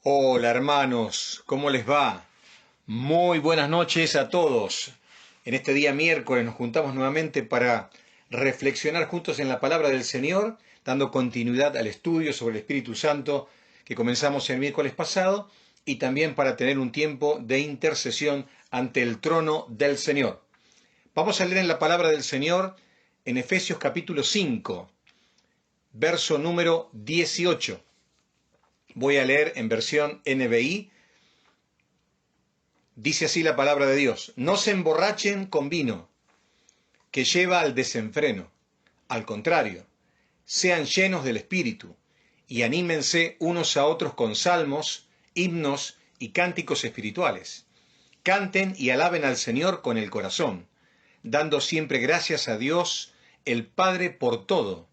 Hola hermanos, ¿cómo les va? Muy buenas noches a todos. En este día miércoles nos juntamos nuevamente para reflexionar juntos en la palabra del Señor, dando continuidad al estudio sobre el Espíritu Santo que comenzamos el miércoles pasado y también para tener un tiempo de intercesión ante el trono del Señor. Vamos a leer en la palabra del Señor en Efesios capítulo 5, verso número 18. Voy a leer en versión NBI. Dice así la palabra de Dios: no se emborrachen con vino, que lleva al desenfreno. Al contrario, sean llenos del Espíritu, y anímense unos a otros con salmos, himnos y cánticos espirituales. Canten y alaben al Señor con el corazón, dando siempre gracias a Dios, el Padre, por todo,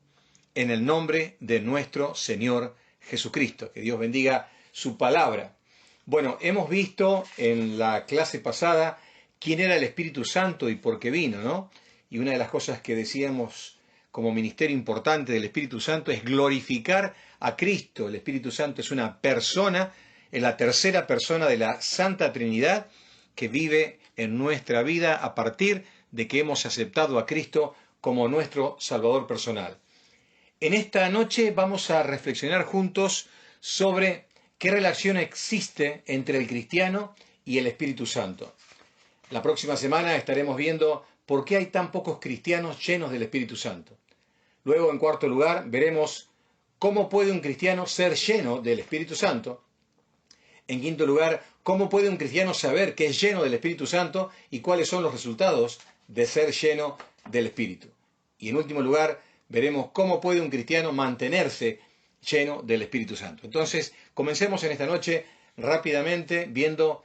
en el nombre de nuestro Señor Jesucristo. Que Dios bendiga su palabra. Bueno, hemos visto en la clase pasada quién era el Espíritu Santo y por qué vino, ¿no? Y una de las cosas que decíamos como ministerio importante del Espíritu Santo es glorificar a Cristo. El Espíritu Santo es una persona, es la tercera persona de la Santa Trinidad que vive en nuestra vida a partir de que hemos aceptado a Cristo como nuestro Salvador personal. En esta noche vamos a reflexionar juntos sobre qué relación existe entre el cristiano y el Espíritu Santo. La próxima semana estaremos viendo por qué hay tan pocos cristianos llenos del Espíritu Santo. Luego, en cuarto lugar, veremos cómo puede un cristiano ser lleno del Espíritu Santo. En quinto lugar, cómo puede un cristiano saber que es lleno del Espíritu Santo y cuáles son los resultados de ser lleno del Espíritu. Y en último lugar, veremos cómo puede un cristiano mantenerse lleno del Espíritu Santo. Entonces, comencemos en esta noche rápidamente viendo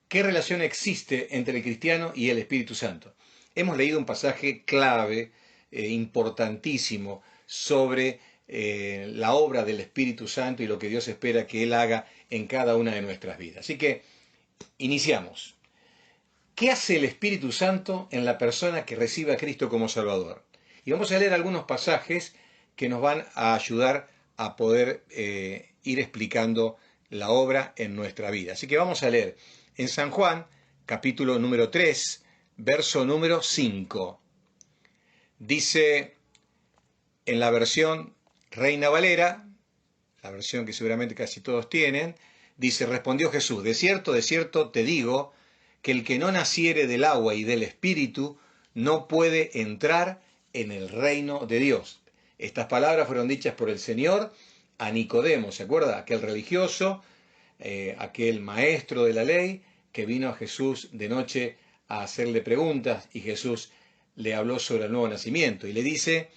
qué relación existe entre el cristiano y el Espíritu Santo. Hemos leído un pasaje clave, importantísimo, sobre la obra del Espíritu Santo y lo que Dios espera que Él haga en cada una de nuestras vidas. Así que, iniciamos. ¿Qué hace el Espíritu Santo en la persona que recibe a Cristo como Salvador? Y vamos a leer algunos pasajes que nos van a ayudar a poder ir explicando la obra en nuestra vida. Así que vamos a leer en San Juan, capítulo número 3, verso número 5. Dice en la versión Reina Valera, la versión que seguramente casi todos tienen, dice: respondió Jesús, de cierto te digo, que el que no naciere del agua y del Espíritu no puede entrar en el reino de Dios. Estas palabras fueron dichas por el Señor a Nicodemo, ¿se acuerda? Aquel religioso, aquel maestro de la ley, que vino a Jesús de noche a hacerle preguntas, y Jesús le habló sobre el nuevo nacimiento, y le dice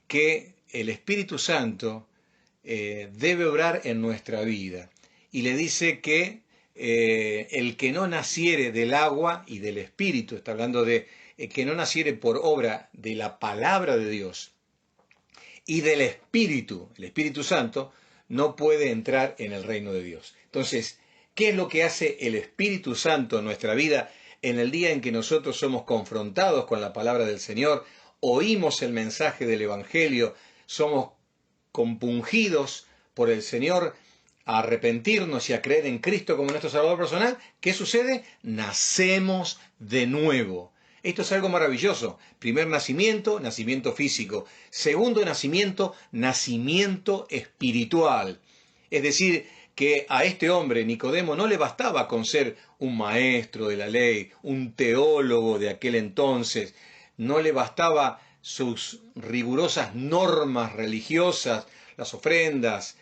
que el Espíritu Santo debe obrar en nuestra vida, y le dice que el que no naciere del agua y del Espíritu, está hablando de que no naciere por obra de la palabra de Dios y del Espíritu, el Espíritu Santo, no puede entrar en el reino de Dios. Entonces, ¿qué es lo que hace el Espíritu Santo en nuestra vida en el día en que nosotros somos confrontados con la palabra del Señor, oímos el mensaje del Evangelio, somos compungidos por el Señor a arrepentirnos y a creer en Cristo como nuestro Salvador personal? ¿Qué sucede? Nacemos de nuevo. Esto es algo maravilloso. Primer nacimiento, nacimiento físico. Segundo nacimiento, nacimiento espiritual. Es decir, que a este hombre, Nicodemo, no le bastaba con ser un maestro de la ley, un teólogo de aquel entonces, no le bastaba sus rigurosas normas religiosas, las ofrendas,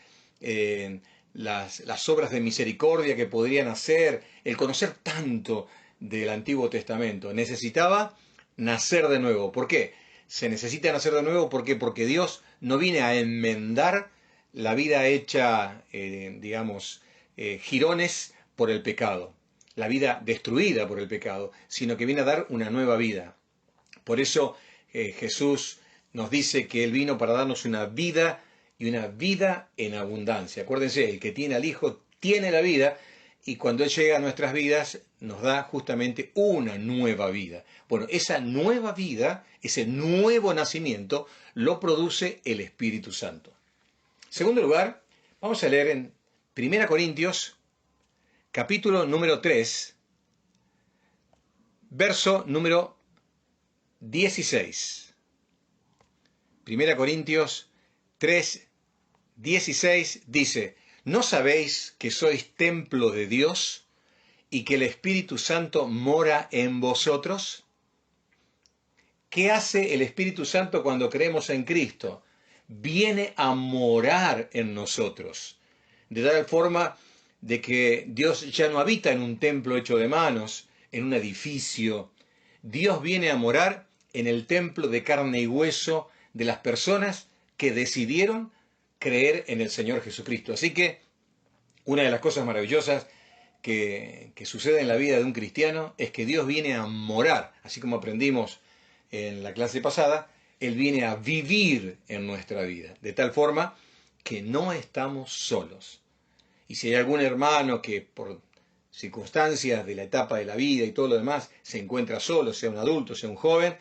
las obras de misericordia que podrían hacer, el conocer tanto del Antiguo Testamento. Necesitaba nacer de nuevo. ¿Por qué? Se necesita nacer de nuevo, ¿por qué? Porque Dios no viene a enmendar la vida hecha, jirones por el pecado, la vida destruida por el pecado, sino que viene a dar una nueva vida. Por eso Jesús nos dice que Él vino para darnos una vida y una vida en abundancia. Acuérdense, el que tiene al Hijo tiene la vida, y cuando Él llega a nuestras vidas nos da justamente una nueva vida. Bueno, esa nueva vida, ese nuevo nacimiento, lo produce el Espíritu Santo. En segundo lugar, vamos a leer en Primera Corintios, capítulo número 3, verso número 16. Primera Corintios 3, 16 dice, ¿no sabéis que sois templo de Dios y que el Espíritu Santo mora en vosotros? ¿Qué hace el Espíritu Santo cuando creemos en Cristo? Viene a morar en nosotros, de tal forma de que Dios ya no habita en un templo hecho de manos, en un edificio. Dios viene a morar en el templo de carne y hueso de las personas que decidieron creer en el Señor Jesucristo. Así que una de las cosas maravillosas que sucede en la vida de un cristiano es que Dios viene a morar, así como aprendimos en la clase pasada, Él viene a vivir en nuestra vida, de tal forma que no estamos solos. Y si hay algún hermano que por circunstancias de la etapa de la vida y todo lo demás se encuentra solo, sea un adulto, sea un joven,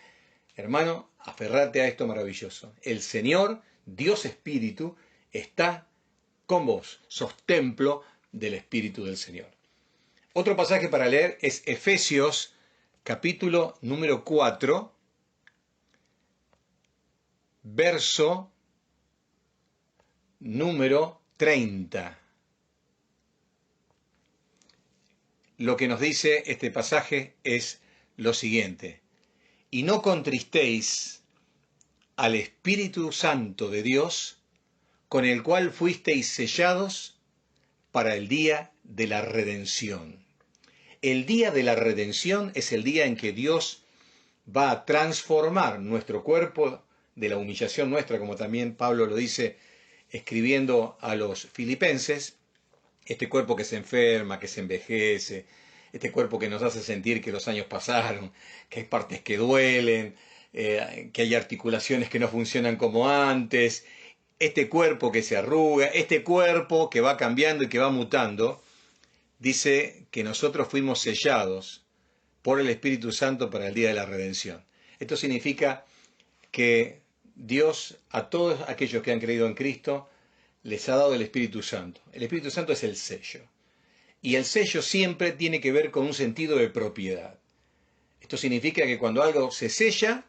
hermano, aferrate a esto maravilloso. El Señor, Dios Espíritu, está con vos, sos templo del Espíritu del Señor. Otro pasaje para leer es Efesios, capítulo número 4, verso número 30. Lo que nos dice este pasaje es lo siguiente: y no contristéis al Espíritu Santo de Dios, con el cual fuisteis sellados para el día de la redención. El día de la redención es el día en que Dios va a transformar nuestro cuerpo de la humillación nuestra, como también Pablo lo dice escribiendo a los filipenses, este cuerpo que se enferma, que se envejece, este cuerpo que nos hace sentir que los años pasaron, que hay partes que duelen, que hay articulaciones que no funcionan como antes, este cuerpo que se arruga, este cuerpo que va cambiando y que va mutando. Dice que nosotros fuimos sellados por el Espíritu Santo para el día de la redención. Esto significa que Dios a todos aquellos que han creído en Cristo les ha dado el Espíritu Santo. El Espíritu Santo es el sello. Y el sello siempre tiene que ver con un sentido de propiedad. Esto significa que cuando algo se sella,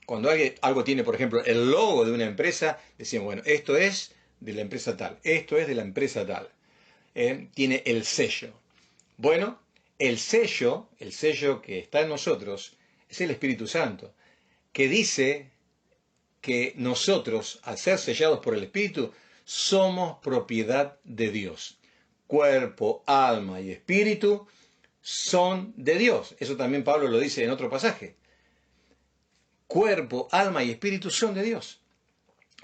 cuando algo tiene, por ejemplo, el logo de una empresa, decimos, bueno, esto es de la empresa tal, esto es de la empresa tal. Tiene el sello. Bueno, el sello que está en nosotros, es el Espíritu Santo, que dice que nosotros, al ser sellados por el Espíritu, somos propiedad de Dios. Cuerpo, alma y espíritu son de Dios. Eso también Pablo lo dice en otro pasaje. Cuerpo, alma y espíritu son de Dios.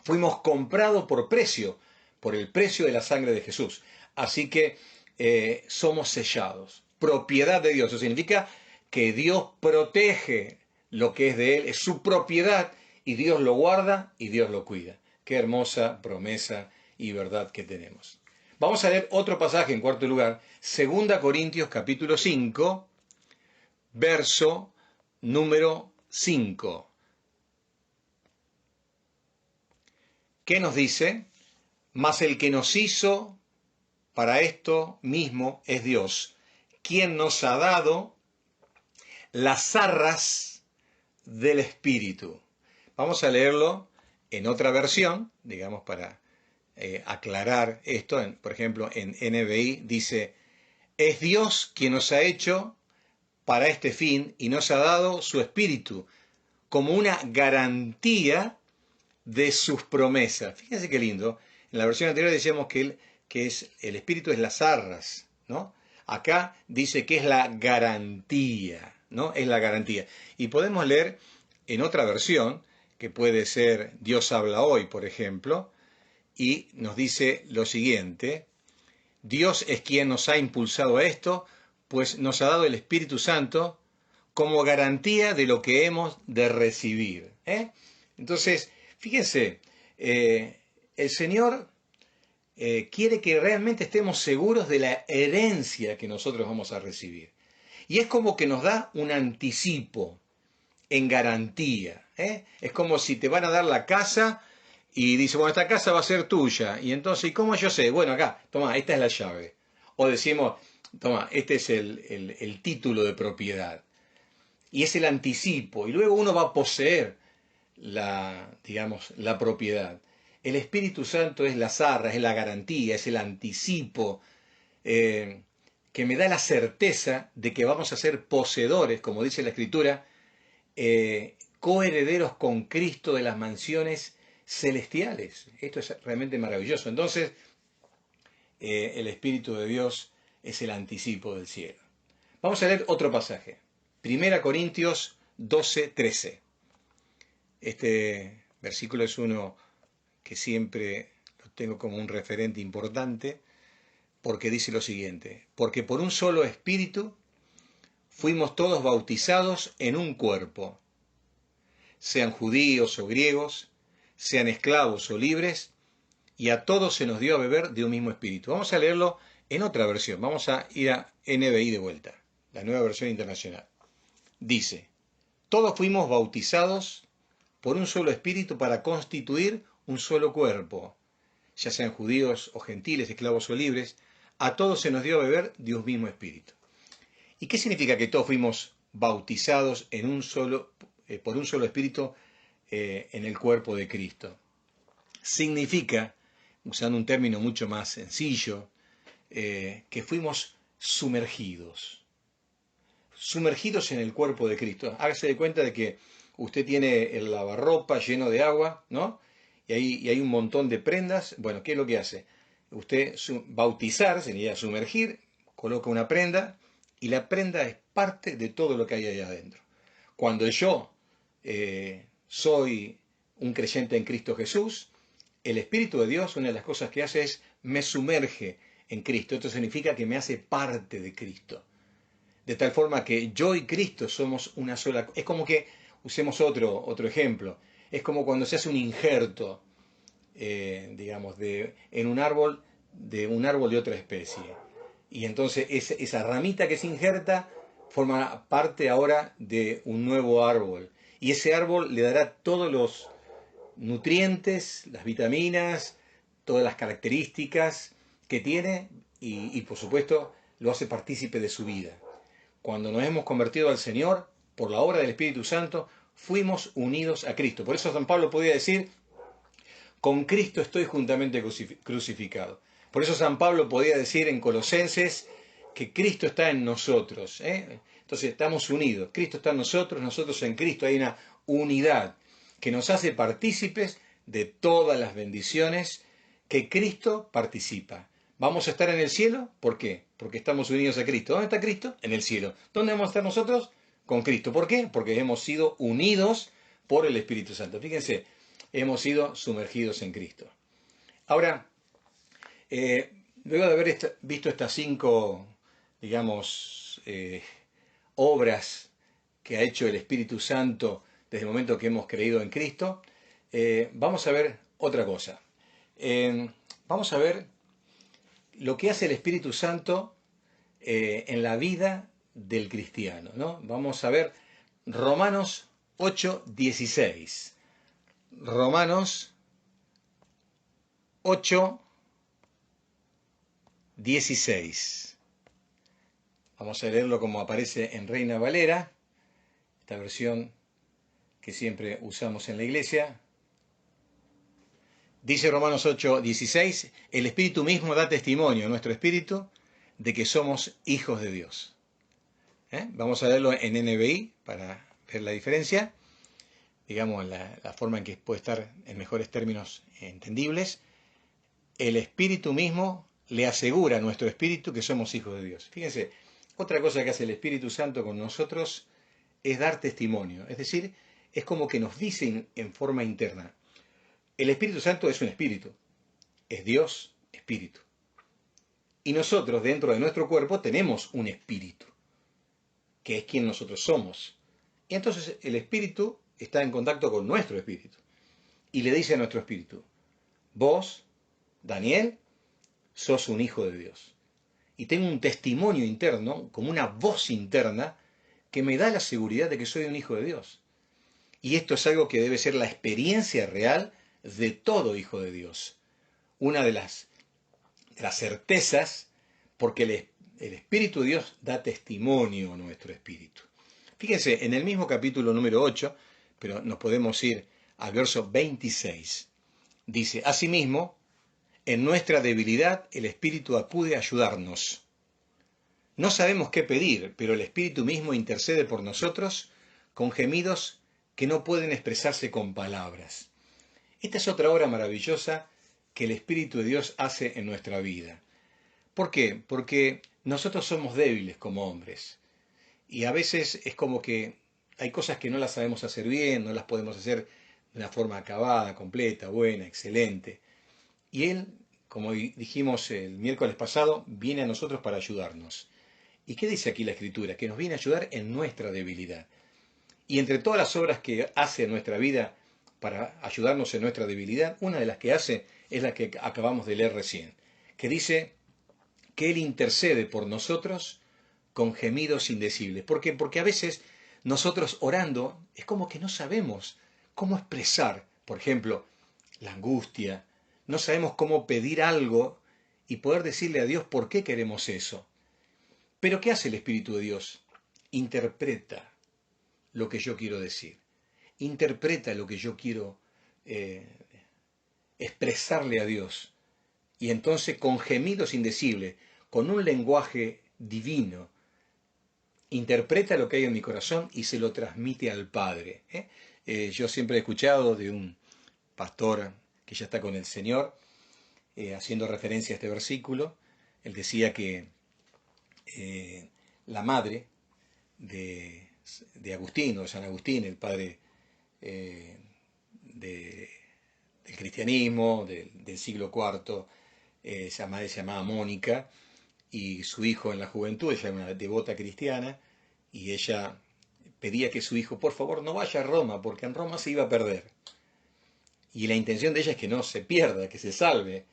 Fuimos comprados por precio, por el precio de la sangre de Jesús. Así que somos sellados, propiedad de Dios. Eso significa que Dios protege lo que es de Él, es su propiedad, y Dios lo guarda y Dios lo cuida. Qué hermosa promesa y verdad que tenemos. Vamos a leer otro pasaje en cuarto lugar, 2 Corintios capítulo 5, verso número 5. ¿Qué nos dice? Mas el que nos hizo para esto mismo es Dios, quien nos ha dado las arras del Espíritu. Vamos a leerlo en otra versión, digamos, para aclarar esto. Por ejemplo, en NBI dice, es Dios quien nos ha hecho para este fin y nos ha dado su Espíritu como una garantía de sus promesas. Fíjense qué lindo. En la versión anterior decíamos que el Espíritu es las arras, ¿no? Acá dice que es la garantía, ¿no? Es la garantía. Y podemos leer en otra versión, que puede ser Dios habla hoy, por ejemplo, y nos dice lo siguiente: Dios es quien nos ha impulsado a esto, pues nos ha dado el Espíritu Santo como garantía de lo que hemos de recibir. Entonces, fíjense, el Señor quiere que realmente estemos seguros de la herencia que nosotros vamos a recibir. Y es como que nos da un anticipo en garantía. Es como si te van a dar la casa y dice, bueno, esta casa va a ser tuya. Y entonces, ¿y cómo yo sé? Bueno, acá, toma, esta es la llave. O decimos, toma, este es el título de propiedad. Y es el anticipo. Y luego uno va a poseer digamos, la propiedad. El Espíritu Santo es la zarra, es la garantía, es el anticipo eh, que me da la certeza de que vamos a ser poseedores, como dice la Escritura, coherederos con Cristo de las mansiones celestiales. Esto es realmente maravilloso. Entonces, el Espíritu de Dios es el anticipo del cielo. Vamos a leer otro pasaje. 1 Corintios 12:13. Este versículo es uno que siempre lo tengo como un referente importante porque dice lo siguiente: porque por un solo espíritu fuimos todos bautizados en un cuerpo, sean judíos o griegos, sean esclavos o libres, y a todos se nos dio a beber de un mismo espíritu. Vamos a leerlo en otra versión, vamos a ir a NBI de vuelta, la nueva versión internacional. Dice, todos fuimos bautizados por un solo espíritu para constituir un solo cuerpo, ya sean judíos o gentiles, esclavos o libres, a todos se nos dio a beber de un mismo espíritu. ¿Y qué significa que todos fuimos bautizados por un solo espíritu en el cuerpo de Cristo? Significa, usando un término mucho más sencillo, que fuimos sumergidos en el cuerpo de Cristo. Hágase de cuenta de que usted tiene el lavarropa lleno de agua, ¿no? Y hay un montón de prendas. Bueno, ¿qué es lo que hace? Usted bautizar, sería sumergir, coloca una prenda y la prenda es parte de todo lo que hay ahí adentro. Cuando yo soy un creyente en Cristo Jesús, el Espíritu de Dios, una de las cosas que hace es me sumerge en Cristo. Esto significa que me hace parte de Cristo. De tal forma que yo y Cristo somos una sola. Es como que, usemos otro ejemplo, es como cuando se hace un injerto, digamos, en un árbol de otra especie. Y entonces esa ramita que se injerta forma parte ahora de un nuevo árbol. Y ese árbol le dará todos los nutrientes, las vitaminas, todas las características que tiene y por supuesto lo hace partícipe de su vida. Cuando nos hemos convertido al Señor, por la obra del Espíritu Santo, fuimos unidos a Cristo. Por eso San Pablo podía decir, con Cristo estoy juntamente crucificado. Por eso San Pablo podía decir en Colosenses que Cristo está en nosotros. Entonces estamos unidos. Cristo está en nosotros, nosotros en Cristo. Hay una unidad que nos hace partícipes de todas las bendiciones que Cristo participa. ¿Vamos a estar en el cielo? ¿Por qué? Porque estamos unidos a Cristo. ¿Dónde está Cristo? En el cielo. ¿Dónde vamos a estar nosotros? Con Cristo. ¿Por qué? Porque hemos sido unidos por el Espíritu Santo. Fíjense, hemos sido sumergidos en Cristo. Ahora, luego de haber visto estas 5, digamos, obras que ha hecho el Espíritu Santo desde el momento que hemos creído en Cristo, vamos a ver otra cosa. Vamos a ver lo que hace el Espíritu Santo en la vida del cristiano, ¿no? Vamos a ver Romanos 8:16. Romanos 8:16. Vamos a leerlo como aparece en Reina Valera, esta versión que siempre usamos en la iglesia. Dice Romanos 8:16, el Espíritu mismo da testimonio a nuestro espíritu de que somos hijos de Dios. Vamos a leerlo en NBI para ver la diferencia, digamos la forma en que puede estar en mejores términos entendibles. El Espíritu mismo le asegura a nuestro espíritu que somos hijos de Dios. Fíjense, otra cosa que hace el Espíritu Santo con nosotros es dar testimonio, es decir, es como que nos dicen en forma interna. El Espíritu Santo es un espíritu, es Dios, espíritu. Y nosotros dentro de nuestro cuerpo tenemos un espíritu, que es quien nosotros somos. Y entonces el espíritu está en contacto con nuestro espíritu. Y le dice a nuestro espíritu, vos, Daniel, sos un hijo de Dios. Y tengo un testimonio interno, como una voz interna, que me da la seguridad de que soy un hijo de Dios. Y esto es algo que debe ser la experiencia real de todo hijo de Dios. Una de las certezas, porque el Espíritu de Dios da testimonio a nuestro espíritu. Fíjense, en el mismo capítulo número 8, pero nos podemos ir al verso 26. Dice, asimismo, en nuestra debilidad el Espíritu acude a ayudarnos. No sabemos qué pedir, pero el Espíritu mismo intercede por nosotros con gemidos que no pueden expresarse con palabras. Esta es otra obra maravillosa que el Espíritu de Dios hace en nuestra vida. ¿Por qué? Porque nosotros somos débiles como hombres. Y a veces es como que hay cosas que no las sabemos hacer bien, no las podemos hacer de una forma acabada, completa, buena, excelente. Y Él, como dijimos el miércoles pasado, viene a nosotros para ayudarnos. ¿Y qué dice aquí la Escritura? Que nos viene a ayudar en nuestra debilidad. Y entre todas las obras que hace en nuestra vida para ayudarnos en nuestra debilidad, una de las que hace es la que acabamos de leer recién, que dice que Él intercede por nosotros con gemidos indecibles. ¿Por qué? Porque a veces nosotros orando es como que no sabemos cómo expresar, por ejemplo, la angustia, no sabemos cómo pedir algo y poder decirle a Dios por qué queremos eso. Pero ¿qué hace el Espíritu de Dios? Interpreta lo que yo quiero decir, interpreta lo que yo quiero expresarle a Dios. Y entonces con gemidos indecibles, con un lenguaje divino, interpreta lo que hay en mi corazón y se lo transmite al Padre. Yo siempre he escuchado de un pastor que ya está con el Señor, haciendo referencia a este versículo, él decía que la madre de Agustín, o de San Agustín, el padre del cristianismo, del siglo IV, esa madre se llamaba Mónica, y su hijo en la juventud, ella era una devota cristiana, y ella pedía que su hijo, por favor, no vaya a Roma, porque en Roma se iba a perder. Y la intención de ella es que no se pierda, que se salve,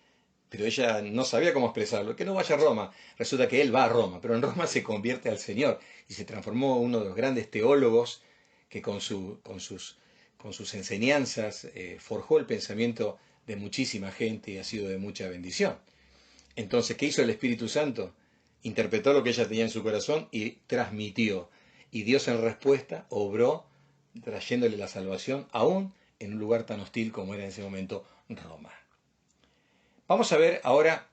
pero ella no sabía cómo expresarlo, que no vaya a Roma. Resulta que él va a Roma, pero en Roma se convierte al Señor y se transformó en uno de los grandes teólogos que con sus enseñanzas forjó el pensamiento de muchísima gente y ha sido de mucha bendición. Entonces, ¿qué hizo el Espíritu Santo? Interpretó lo que ella tenía en su corazón y transmitió. Y Dios en respuesta obró trayéndole la salvación aún en un lugar tan hostil como era en ese momento Roma. Vamos a ver ahora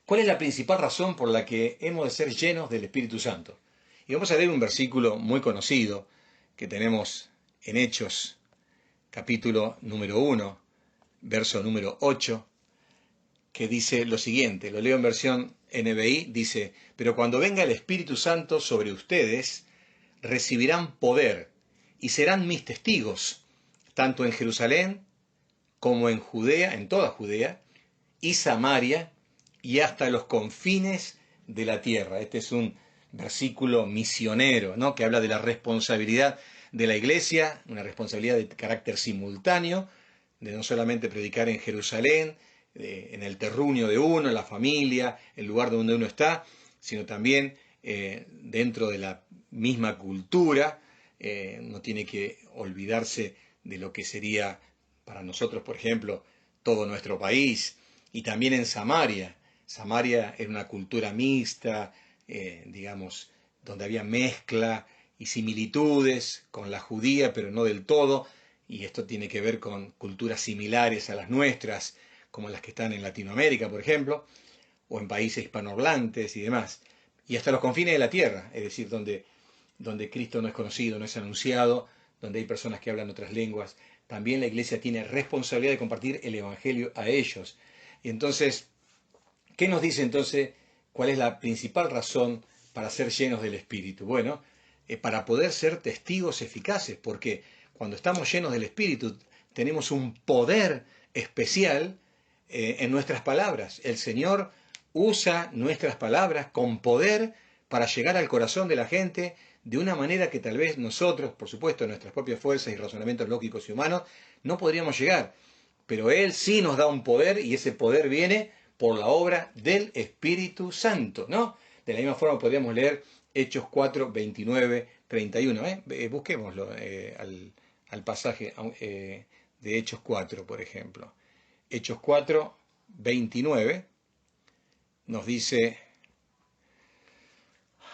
cuál es la principal razón por la que hemos de ser llenos del Espíritu Santo. Y vamos a leer un versículo muy conocido que tenemos en Hechos, capítulo número 1, verso número 8, que dice lo siguiente, lo leo en versión NBI, dice, pero cuando venga el Espíritu Santo sobre ustedes, recibirán poder y serán mis testigos, tanto en Jerusalén como en Judea, en toda Judea, y Samaria, y hasta los confines de la tierra. Este es un versículo misionero, ¿no? Que habla de la responsabilidad de la iglesia, una responsabilidad de carácter simultáneo, de no solamente predicar en Jerusalén, en el terruño de uno, en la familia, el lugar donde uno está, sino también dentro de la misma cultura. No tiene que olvidarse de lo que sería para nosotros, por ejemplo, todo nuestro país, y también en Samaria. Samaria era una cultura mixta, digamos, donde había mezcla y similitudes con la judía, pero no del todo, y esto tiene que ver con culturas similares a las nuestras, como las que están en Latinoamérica, por ejemplo, o en países hispanohablantes y demás, y hasta los confines de la tierra, es decir, donde Cristo no es conocido, no es anunciado, donde hay personas que hablan otras lenguas. También la iglesia tiene responsabilidad de compartir el Evangelio a ellos. Y entonces, ¿qué nos dice entonces cuál es la principal razón para ser llenos del Espíritu? Bueno, para poder ser testigos eficaces, porque cuando estamos llenos del Espíritu tenemos un poder especial en nuestras palabras. El Señor usa nuestras palabras con poder para llegar al corazón de la gente de una manera que tal vez nosotros, por supuesto, en nuestras propias fuerzas y razonamientos lógicos y humanos, no podríamos llegar. Pero Él sí nos da un poder y ese poder viene por la obra del Espíritu Santo, ¿no? De la misma forma podríamos leer Hechos 4, 29, 31. Busquémoslo al pasaje de Hechos 4, por ejemplo. Hechos 4, 29, nos dice: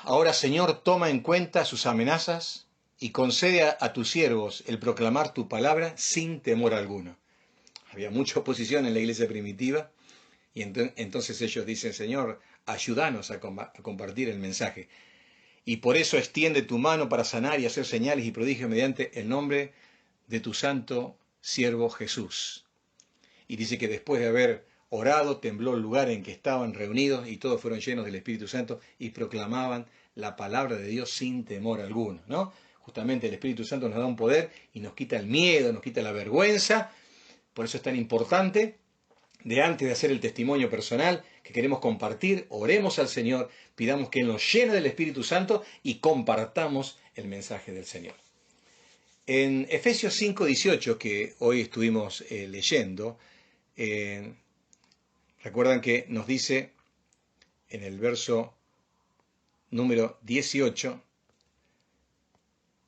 Ahora, Señor, toma en cuenta sus amenazas y concede a tus siervos el proclamar tu palabra sin temor alguno. Había mucha oposición en la iglesia primitiva y entonces ellos dicen: Señor, ayúdanos a compartir el mensaje. Y por eso extiende tu mano para sanar y hacer señales y prodigios mediante el nombre de tu santo siervo Jesús. Y dice que después de haber orado, tembló el lugar en que estaban reunidos y todos fueron llenos del Espíritu Santo y proclamaban la palabra de Dios sin temor alguno, ¿no? Justamente el Espíritu Santo nos da un poder y nos quita el miedo, nos quita la vergüenza. Por eso es tan importante, de antes de hacer el testimonio personal que queremos compartir, oremos al Señor, pidamos que Él nos llene del Espíritu Santo y compartamos el mensaje del Señor. En Efesios 5:18, que hoy estuvimos leyendo, recuerdan que nos dice en el verso número 18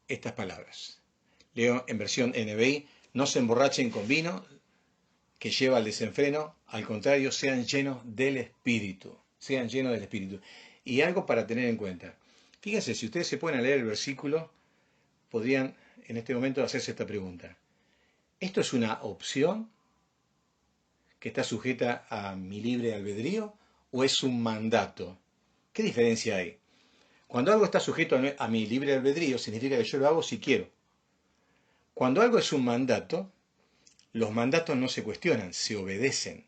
estas palabras. Leo en versión NBI: no se emborrachen con vino que lleva al desenfreno, al contrario, sean llenos del Espíritu. Sean llenos del Espíritu. Y algo para tener en cuenta. Fíjense, si ustedes se ponen a leer el versículo, podrían en este momento hacerse esta pregunta: ¿esto es una opción que está sujeta a mi libre albedrío o es un mandato? ¿Qué diferencia hay? Cuando algo está sujeto a mi libre albedrío, significa que yo lo hago si quiero. Cuando algo es un mandato, los mandatos no se cuestionan, se obedecen.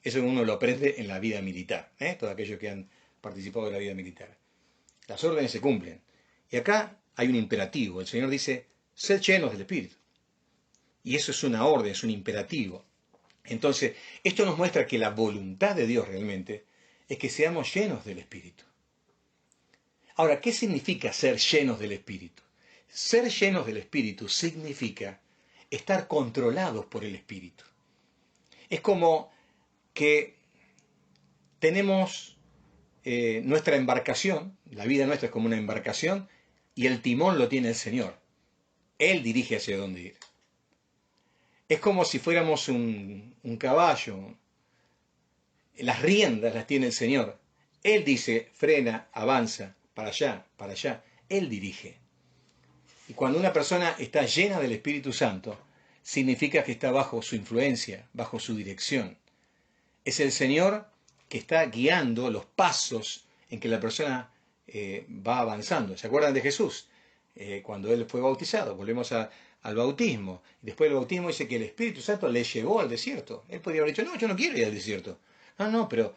Eso uno lo aprende en la vida militar, todos aquellos que han participado de la vida militar. Las órdenes se cumplen. Y acá hay un imperativo. El Señor dice: sed llenos del Espíritu. Y eso es una orden, es un imperativo. Entonces, esto nos muestra que la voluntad de Dios realmente es que seamos llenos del Espíritu. Ahora, ¿qué significa ser llenos del Espíritu? Ser llenos del Espíritu significa estar controlados por el Espíritu. Es como que tenemos nuestra embarcación, la vida nuestra es como una embarcación, y el timón lo tiene el Señor. Él dirige hacia dónde ir. Es como si fuéramos un caballo. Las riendas las tiene el Señor. Él dice: frena, avanza, para allá, para allá. Él dirige. Y cuando una persona está llena del Espíritu Santo, significa que está bajo su influencia, bajo su dirección. Es el Señor que está guiando los pasos en que la persona va avanzando. ¿Se acuerdan de Jesús? Cuando Él fue bautizado, volvemos al bautismo. Después del bautismo dice que el Espíritu Santo le llevó al desierto. Él podría haber dicho: no, yo no quiero ir al desierto. No, pero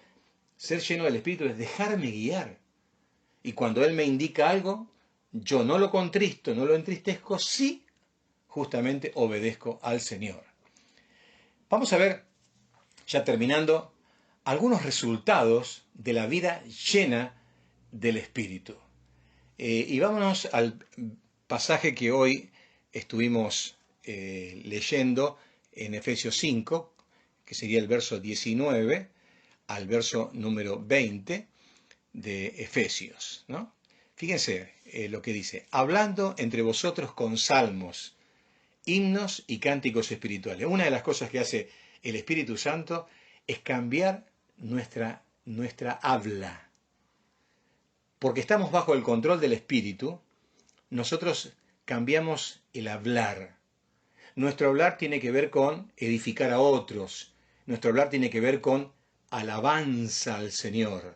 ser lleno del Espíritu es dejarme guiar. Y cuando Él me indica algo, yo no lo contristo, no lo entristezco, sí, justamente obedezco al Señor. Vamos a ver, ya terminando, algunos resultados de la vida llena del Espíritu. Y vámonos al pasaje que hoy estuvimos leyendo en Efesios 5, que sería el verso 19 al verso número 20 de Efesios, ¿no? Fíjense lo que dice: hablando entre vosotros con salmos, himnos y cánticos espirituales. Una de las cosas que hace el Espíritu Santo es cambiar nuestra habla. Porque estamos bajo el control del Espíritu, nosotros cambiamos el hablar. Nuestro hablar tiene que ver con edificar a otros. Nuestro hablar tiene que ver con alabanza al Señor.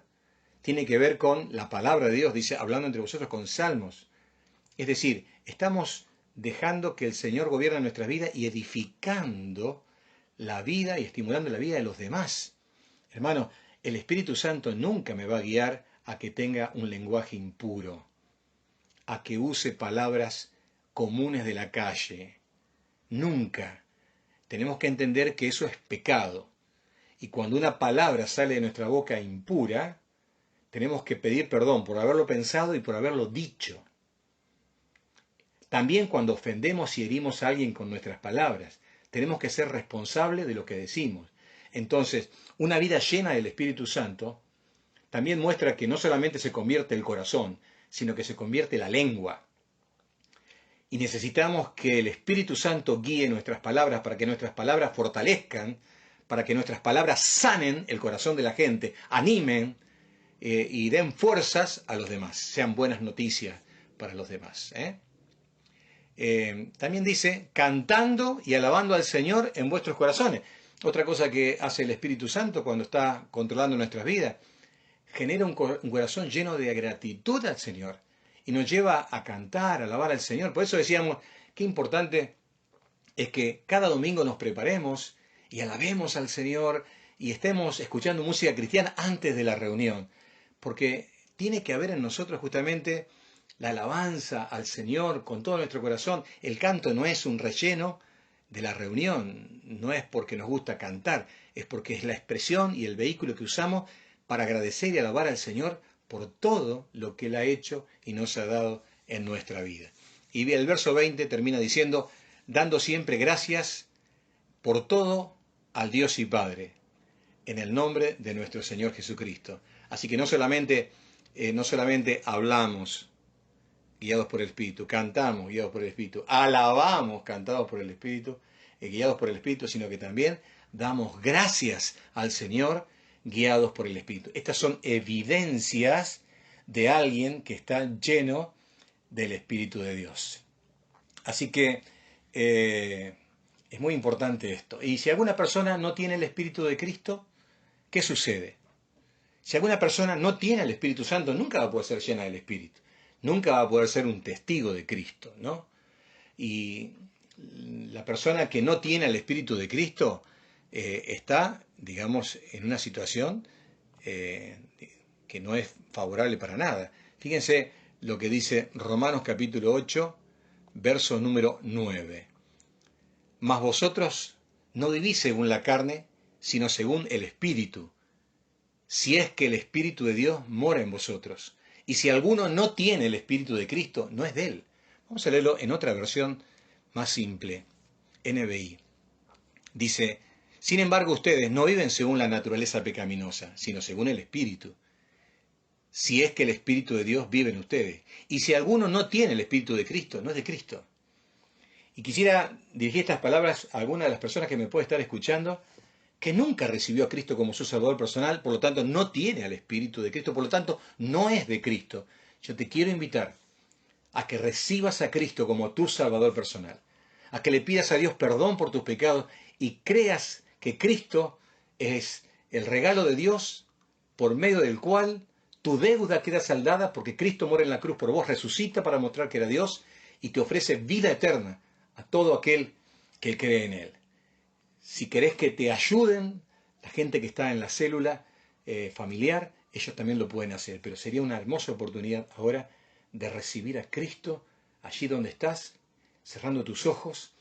Tiene que ver con la palabra de Dios, dice, hablando entre vosotros con salmos. Es decir, estamos dejando que el Señor gobierne nuestras vidas y edificando la vida y estimulando la vida de los demás. Hermano, el Espíritu Santo nunca me va a guiar a que tenga un lenguaje impuro, a que use palabras comunes de la calle. Nunca. Tenemos que entender que eso es pecado. Y cuando una palabra sale de nuestra boca impura, tenemos que pedir perdón por haberlo pensado y por haberlo dicho. También cuando ofendemos y herimos a alguien con nuestras palabras, tenemos que ser responsables de lo que decimos. Entonces, una vida llena del Espíritu Santo también muestra que no solamente se convierte el corazón, sino que se convierte la lengua. y necesitamos que el Espíritu Santo guíe nuestras palabras para que nuestras palabras fortalezcan, para que nuestras palabras sanen el corazón de la gente, animen y den fuerzas a los demás, sean buenas noticias para los demás. También dice, cantando y alabando al Señor en vuestros corazones. Otra cosa que hace el Espíritu Santo cuando está controlando nuestras vidas, genera un corazón lleno de gratitud al Señor y nos lleva a cantar, a alabar al Señor. Por eso decíamos, qué importante es que cada domingo nos preparemos y alabemos al Señor y estemos escuchando música cristiana antes de la reunión, porque tiene que haber en nosotros justamente la alabanza al Señor con todo nuestro corazón. El canto no es un relleno de la reunión, no es porque nos gusta cantar, es porque es la expresión y el vehículo que usamos para agradecer y alabar al Señor por todo lo que Él ha hecho y nos ha dado en nuestra vida. Y el verso 20 termina diciendo, dando siempre gracias por todo al Dios y Padre, en el nombre de nuestro Señor Jesucristo. Así que no solamente hablamos guiados por el Espíritu, cantamos guiados por el Espíritu, alabamos cantados por el Espíritu, guiados por el Espíritu, sino que también damos gracias al Señor guiados por el Espíritu. Estas son evidencias de alguien que está lleno del Espíritu de Dios. Así que es muy importante esto. Y si alguna persona no tiene el Espíritu de Cristo, ¿qué sucede? Si alguna persona no tiene el Espíritu Santo, nunca va a poder ser llena del Espíritu. Nunca va a poder ser un testigo de Cristo, ¿no? Y la persona que no tiene el Espíritu de Cristo está, digamos, en una situación que no es favorable para nada. Fíjense lo que dice Romanos capítulo 8, verso número 9. Mas vosotros no vivís según la carne, sino según el Espíritu, si es que el Espíritu de Dios mora en vosotros. Y si alguno no tiene el Espíritu de Cristo, no es de él. Vamos a leerlo en otra versión más simple, NBI. Dice, sin embargo ustedes no viven según la naturaleza pecaminosa, sino según el Espíritu, si es que el Espíritu de Dios vive en ustedes. Y si alguno no tiene el Espíritu de Cristo, no es de Cristo. Y quisiera dirigir estas palabras a alguna de las personas que me puede estar escuchando, que nunca recibió a Cristo como su Salvador personal, por lo tanto no tiene al Espíritu de Cristo, por lo tanto no es de Cristo. Yo te quiero invitar a que recibas a Cristo como tu Salvador personal, a que le pidas a Dios perdón por tus pecados y creas que Cristo es el regalo de Dios por medio del cual tu deuda queda saldada porque Cristo muere en la cruz por vos, resucita para mostrar que era Dios y te ofrece vida eterna a todo aquel que cree en Él. Si querés que te ayuden, la gente que está en la célula familiar, ellos también lo pueden hacer, pero sería una hermosa oportunidad ahora de recibir a Cristo allí donde estás, cerrando tus ojos,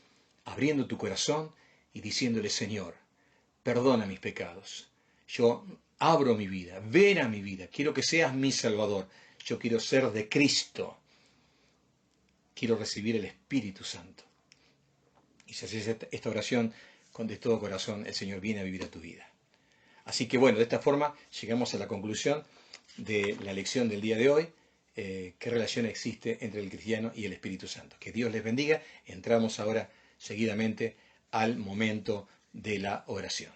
abriendo tu corazón y diciéndole, Señor, perdona mis pecados. Yo abro mi vida, ven a mi vida, quiero que seas mi Salvador. Yo quiero ser de Cristo. Quiero recibir el Espíritu Santo. Y si haces esta oración de todo corazón, el Señor viene a vivir a tu vida. Así que bueno, de esta forma llegamos a la conclusión de la lección del día de hoy. ¿Qué relación existe entre el cristiano y el Espíritu Santo? Que Dios les bendiga. Entramos ahora seguidamente al momento de la oración.